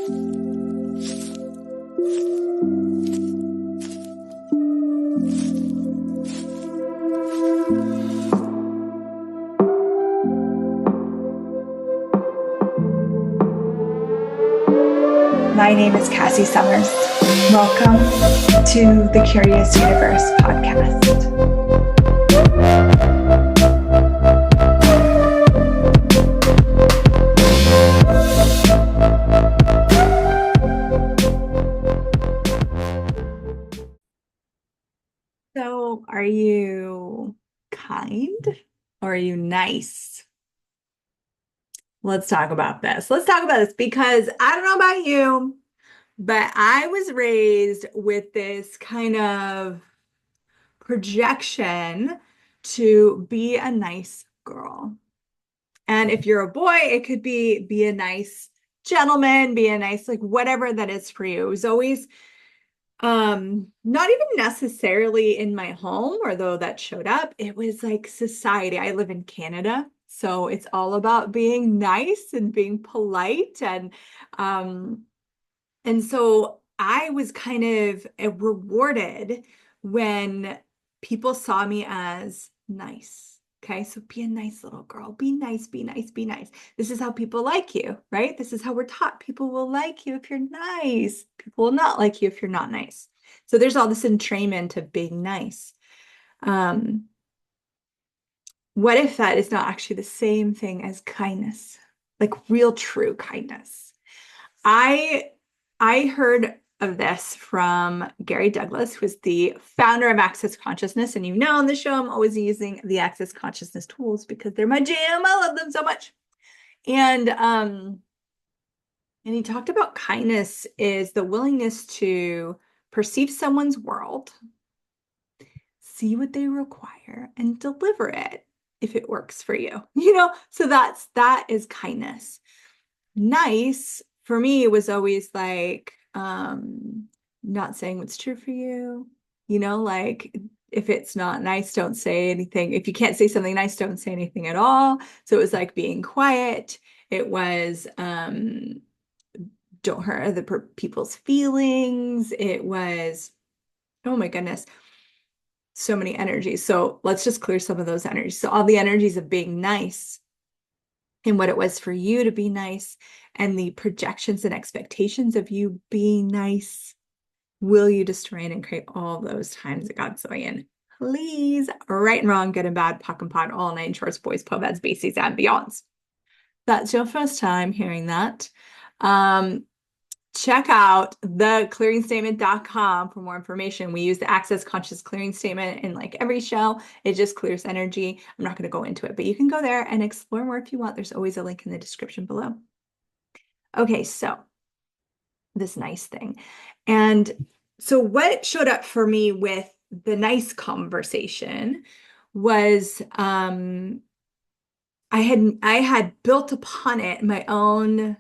My name is Cassy Summers. Welcome to the Curious Universe podcast. So, are you kind or are you nice? Let's talk about this. Because I don't know about you, but I was raised with this kind of projection to be a nice girl. And if you're a boy, it could be a nice gentleman, be a nice, like whatever that is for you. It was always not even necessarily in my home, or though that showed up, it was like society. I live in Canada, so it's all about being nice and being polite, and so I was kind of rewarded when people saw me as nice. Okay, so be a nice little girl. Be nice, be nice, be nice. This is how people like you, right? This is how we're taught. People will like you if you're nice. People will not like you if you're not nice. So there's all this entrainment of being nice. What if that is not actually the same thing as kindness, like real true kindness? I heard of this from Gary Douglas, who is the founder of Access Consciousness. And you know, on the show, I'm always using the Access Consciousness tools because they're my jam. I love them so much. And he talked about kindness is the willingness to perceive someone's world, see what they require, and deliver it if it works for you. So that is kindness. Nice for me was always like not saying what's true for you, like if it's not nice, don't say anything. If you can't say something nice, don't say anything at all. So it was like being quiet. It was don't hurt other people's feelings. It was, oh my goodness, so many energies. So let's just clear some of those energies. So all the energies of being nice and what it was for you to be nice, and the projections and expectations of you being nice. Will you destroy and create all those times that God's in? Please, right and wrong, good and bad, POC and POD, all nine shorts, boys, POVADs, BCs, and beyonds. That's your first time hearing that. Check out theclearingstatement.com for more information. We use the Access Conscious Clearing Statement in like every show. It just clears energy. I'm not going to go into it, but you can go there and explore more if you want. There's always a link in the description below. Okay, so this nice thing. And so what showed up for me with the nice conversation was I had built upon it my own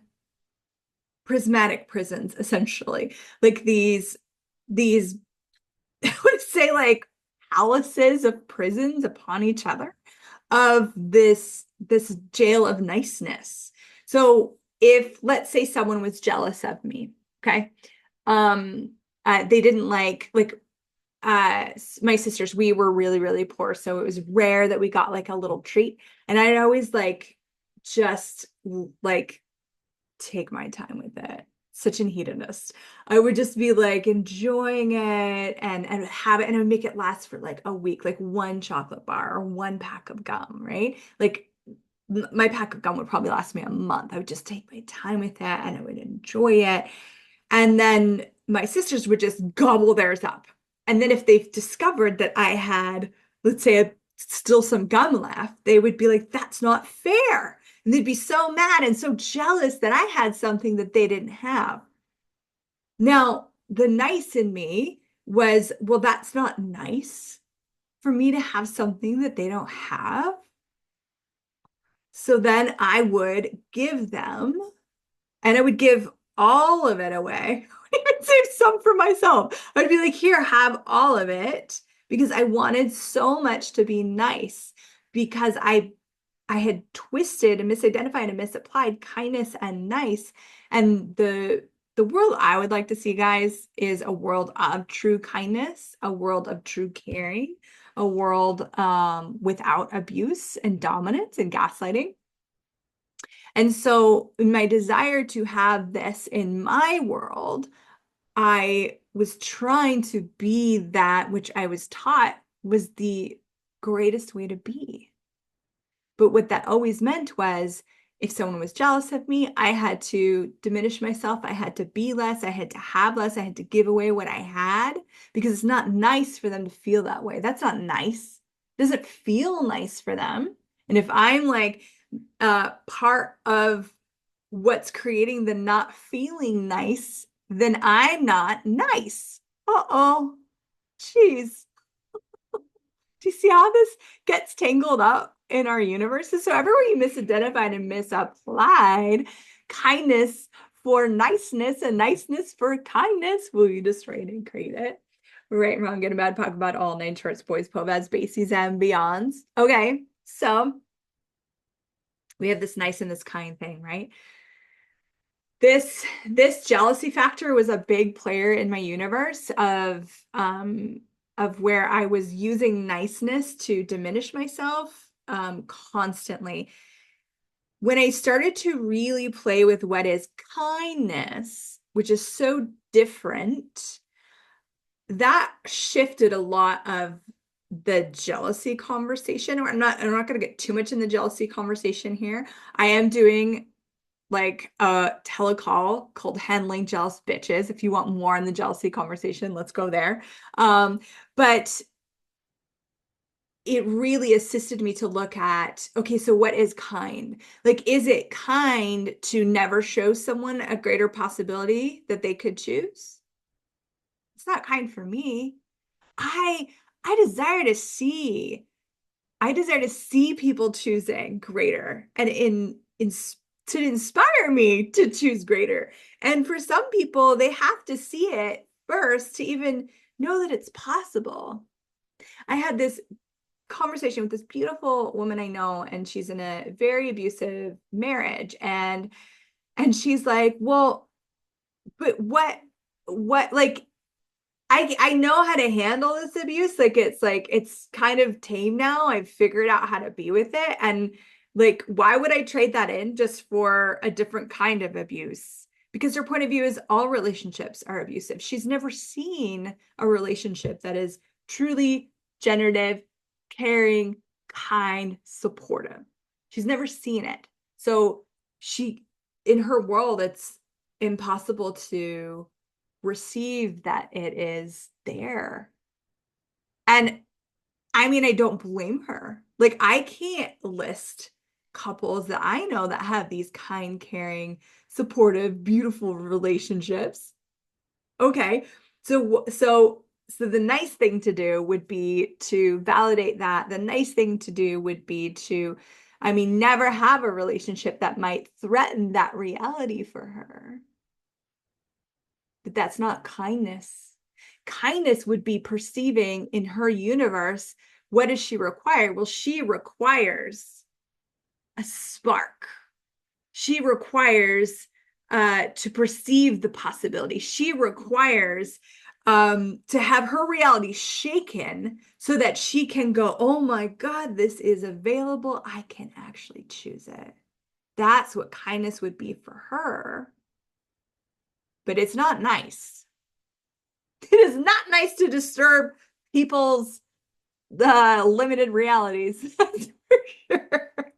prismatic prisons, essentially, like these I would say like palaces of prisons upon each other of this jail of niceness. So if, let's say, someone was jealous of me, okay, they didn't like my sisters, we were really, really poor, so it was rare that we got like a little treat, and I'd always like just like take my time with it. Such an hedonist. I would just be like enjoying it and have it, and I would make it last for like a week, like one chocolate bar or one pack of gum, right? Like my pack of gum would probably last me a month. I would just take my time with it and I would enjoy it. And then my sisters would just gobble theirs up. And then if they've discovered that I had, let's say, still some gum left, they would be like, that's not fair. And they'd be so mad and so jealous that I had something that they didn't have. Now, the nice in me was, well, that's not nice for me to have something that they don't have. So then I would give them, and I would give all of it away. I would even save some for myself. I'd be like, here, have all of it, because I wanted so much to be nice, because I had twisted and misidentified and misapplied kindness and nice. And the the world I would like to see, guys, is a world of true kindness, a world of true caring, a world without abuse and dominance and gaslighting. And so, in my desire to have this in my world, I was trying to be that which I was taught was the greatest way to be. But what that always meant was if someone was jealous of me, I had to diminish myself. I had to be less. I had to have less. I had to give away what I had because it's not nice for them to feel that way. That's not nice. It doesn't feel nice for them. And if I'm like part of what's creating the not feeling nice, then I'm not nice. Uh-oh. Jeez. Do you see how this gets tangled up in our universes? So everywhere you misidentified and misapplied kindness for niceness and niceness for kindness, will you destroy it and create it? Right, wrong, good and bad, talk about all nine shorts, boys, povas, bases, and beyonds. Okay, so we have this nice and this kind thing, right? This jealousy factor was a big player in my universe of where I was using niceness to diminish myself constantly. When I started to really play with what is kindness, which is so different, that shifted a lot of the jealousy conversation. I'm not going to get too much in the jealousy conversation here. I am doing like a telecall called Handling Jealous Bitches. If you want more on the jealousy conversation, let's go there. But it really assisted me to look at, okay, so what is kind? Like, is it kind to never show someone a greater possibility that they could choose? It's not kind for me. I I desire to see I desire to see people choosing greater and to inspire me to choose greater. And for some people, they have to see it first to even know that it's possible. I had this conversation with this beautiful woman I know, and she's in a very abusive marriage. And she's like, well, but what like I know how to handle this abuse. Like it's kind of tame now. I've figured out how to be with it. And like, why would I trade that in just for a different kind of abuse? Because her point of view is all relationships are abusive. She's never seen a relationship that is truly generative, caring, kind, supportive. She's never seen it. So in her world, it's impossible to receive that it is there. And I mean, I don't blame her. Like, I can't list couples that I know that have these kind, caring, supportive, beautiful relationships. Okay. So the nice thing to do would be to validate that. The nice thing to do would be to, I mean, never have a relationship that might threaten that reality for her. But that's not kindness. Kindness would be perceiving in her universe, what does she require? Well, she requires a spark. She requires to perceive the possibility. She requires to have her reality shaken so that she can go, oh my God, this is available. I can actually choose it. That's what kindness would be for her. But it's not nice. It is not nice to disturb people's limited realities. That's for sure.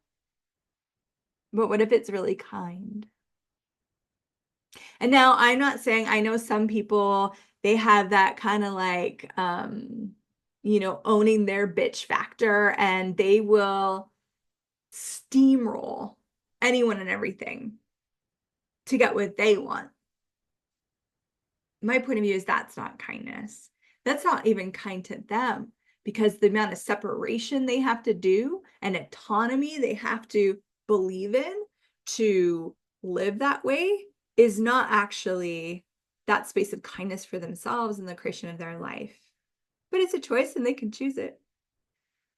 But what if it's really kind? And now I'm not saying, I know some people, they have that kind of like, owning their bitch factor, and they will steamroll anyone and everything to get what they want. My point of view is that's not kindness. That's not even kind to them, because the amount of separation they have to do and autonomy they have to believe in to live that way is not actually that space of kindness for themselves and the creation of their life. But it's a choice and they can choose it.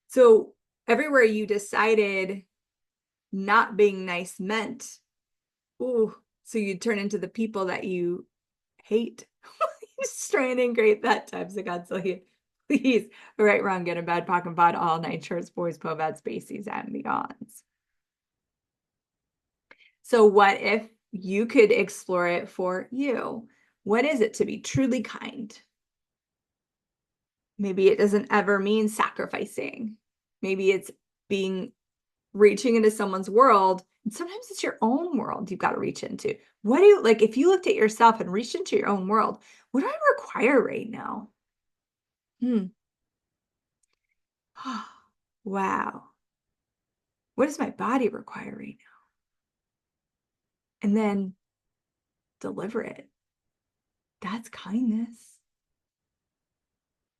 So everywhere you decided not being nice meant, ooh, So you turn into the people that you hate. Just trying to integrate that times of God, so you please, right, wrong, good and bad, POC and POD, all night shorts, boys, povats, spacies, and beyonds. So what if you could explore it for you? What is it to be truly kind? Maybe it doesn't ever mean sacrificing. Maybe it's being reaching into someone's world. And sometimes it's your own world you've got to reach into. What do you like if you looked at yourself and reached into your own world? What do I require right now? Wow. What does my body require right now? And then deliver it. That's kindness.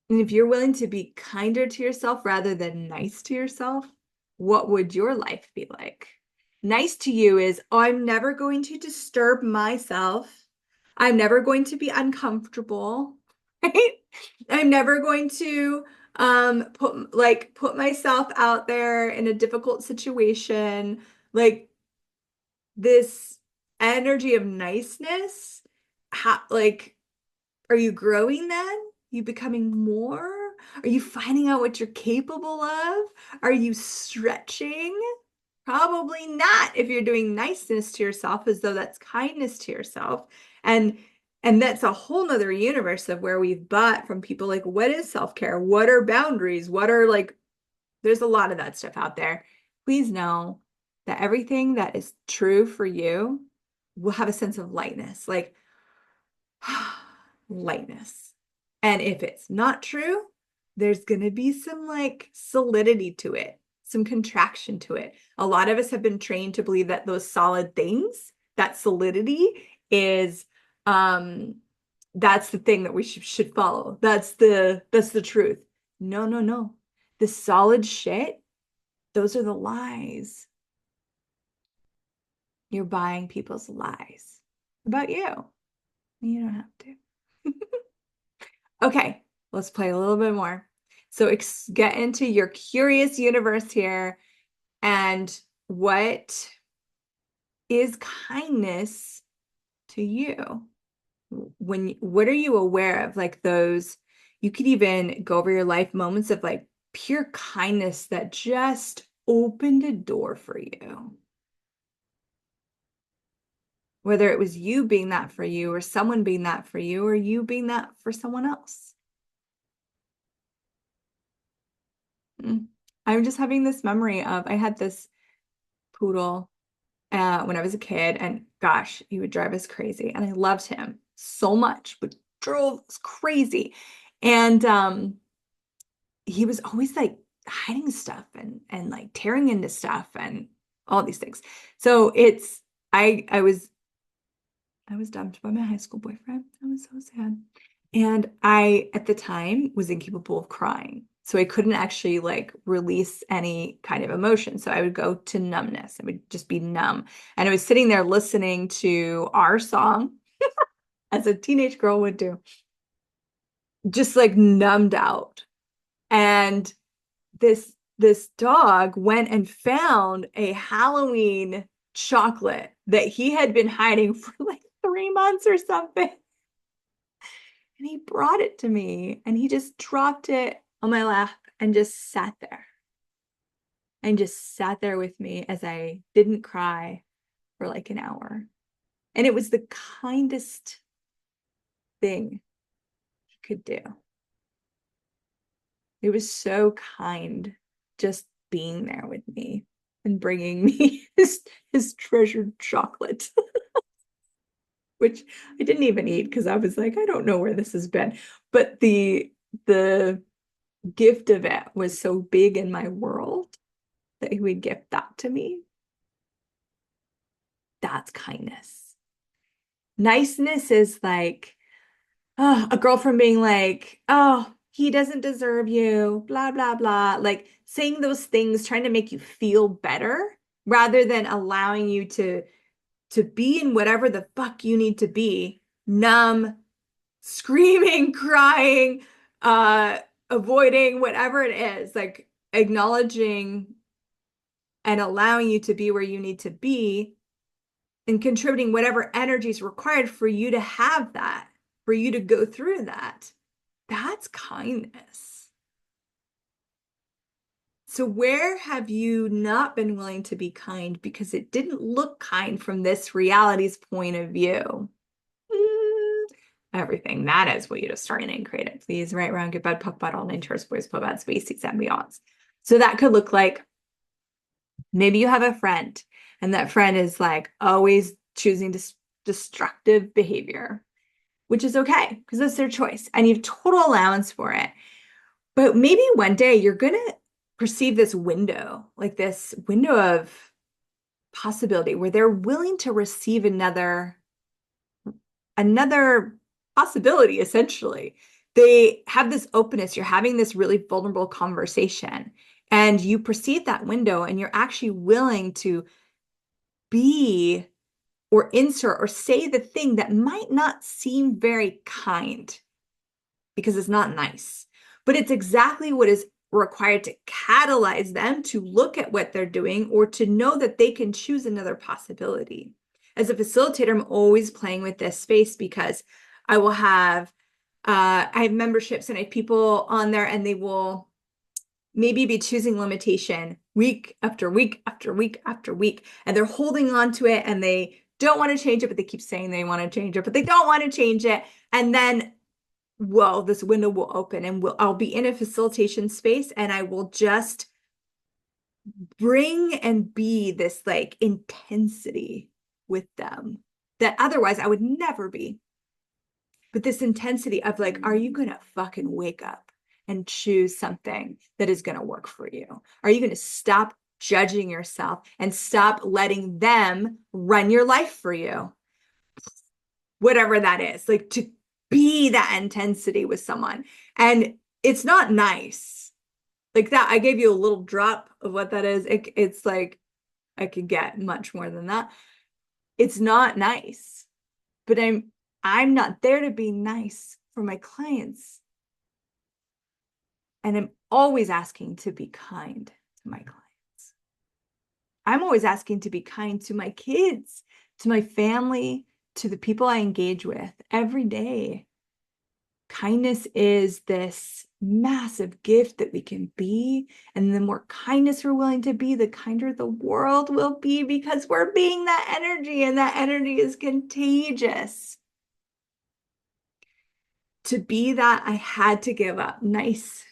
And if you're willing to be kinder to yourself rather than nice to yourself, what would your life be like? Nice to you is, oh, I'm never going to disturb myself. I'm never going to be uncomfortable, right? I'm never going to put myself out there in a difficult situation. Like this energy of niceness, like, are you growing then? You becoming more? Are you finding out what you're capable of? Are you stretching? Probably not if you're doing niceness to yourself, as though that's kindness to yourself. And that's a whole nother universe of where we've bought from people like, what is self-care? What are boundaries? What are like, there's a lot of that stuff out there. Please know that everything that is true for you will have a sense of lightness, like lightness. And if it's not true, there's going to be some like solidity to it, some contraction to it. A lot of us have been trained to believe that those solid things, that solidity is that's the thing that we should follow. That's the truth. No, no, no. The solid shit, those are the lies. You're buying people's lies about you. You don't have to. Okay, let's play a little bit more. So get into your curious universe here. And what is kindness to you? What are you aware of? Like those, you could even go over your life moments of like pure kindness that just opened a door for you. Whether it was you being that for you, or someone being that for you, or you being that for someone else. I'm just having this memory of I had this poodle when I was a kid, and gosh, he would drive us crazy. And I loved him so much, but drove us crazy. And he was always like hiding stuff and like tearing into stuff and all these things. So it's I was dumped by my high school boyfriend. I was so sad. And I, at the time, was incapable of crying. So I couldn't actually like release any kind of emotion. So I would go to numbness. I would just be numb. And I was sitting there listening to our song, as a teenage girl would do, just like numbed out. And this dog went and found a Halloween chocolate that he had been hiding for like 3 months or something. And he brought it to me and he just dropped it on my lap and just sat there with me as I didn't cry for like an hour. And it was the kindest thing he could do. It was so kind just being there with me and bringing me his treasured chocolate, which I didn't even eat because I was like, I don't know where this has been. But the gift of it was so big in my world that he would gift that to me. That's kindness. Niceness is like, oh, a girlfriend being like, oh, he doesn't deserve you, blah, blah, blah. Like saying those things, trying to make you feel better rather than allowing you to be in whatever the fuck you need to be, numb, screaming, crying, avoiding, whatever it is, like acknowledging and allowing you to be where you need to be and contributing whatever energy is required for you to have that, for you to go through that. That's kindness. So where have you not been willing to be kind because it didn't look kind from this reality's point of view? Everything. That is what you just starting and creative. Please write around, get bad, puck bad, all nine tours, boys, pub bad, species, and beyonds. So that could look like maybe you have a friend and that friend is like always choosing destructive behavior, which is okay because that's their choice and you have total allowance for it. But maybe one day you're going to perceive this window, like this window of possibility where they're willing to receive another possibility, essentially. They have this openness. You're having this really vulnerable conversation and you perceive that window and you're actually willing to be or insert or say the thing that might not seem very kind because it's not nice, but it's exactly what is required to catalyze them to look at what they're doing or to know that they can choose another possibility. As a facilitator, I'm always playing with this space because I will have, I have memberships and I have people on there and they will maybe be choosing limitation week after week after week after week. And they're holding on to it and they don't want to change it, but they keep saying they want to change it, but they don't want to change it. And then, well, this window will open and I'll be in a facilitation space and I will just bring and be this like intensity with them that otherwise I would never be. But this intensity of like, are you going to fucking wake up and choose something that is going to work for you? Are you going to stop judging yourself and stop letting them run your life for you? Whatever that is, like to be that intensity with someone. And it's not nice. Like that, I gave you a little drop of what that is. It's like, I could get much more than that. It's not nice, but I'm not there to be nice for my clients. And I'm always asking to be kind to my clients. I'm always asking to be kind to my kids, to my family, to the people I engage with every day. Kindness is this massive gift that we can be. And the more kindness we're willing to be, the kinder the world will be because we're being that energy and that energy is contagious. To be that, I had to give up nice.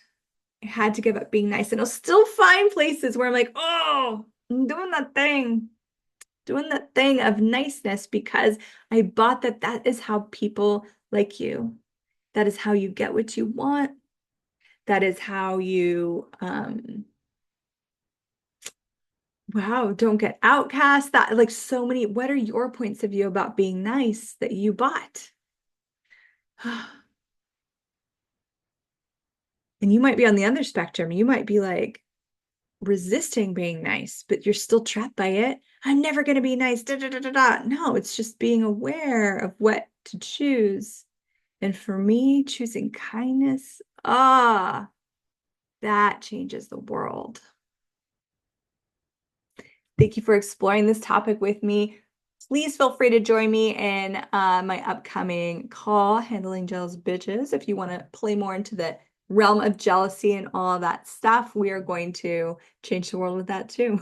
I had to give up being nice. And I'll still find places where I'm like, oh, I'm doing that thing of niceness because I bought that is how people like you. That is how you get what you want. That is how you, don't get outcast. That like so many, what are your points of view about being nice that you bought? And you might be on the other spectrum. You might be like resisting being nice, but you're still trapped by it. I'm never going to be nice. Da, da, da, da, da. No, it's just being aware of what to choose. And for me, choosing kindness, that changes the world. Thank you for exploring this topic with me. Please feel free to join me in my upcoming call, Handling Jealous Bitches. If you want to play more into the realm of jealousy and all that stuff, we are going to change the world with that too.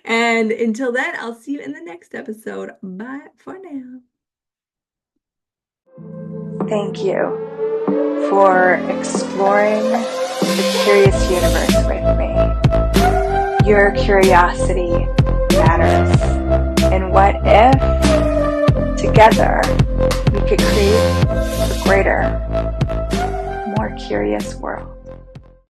And until then, I'll see you in the next episode. Bye for now. Thank you for exploring the curious universe with me. Your curiosity matters. And what if together we could create a greater, more curious world?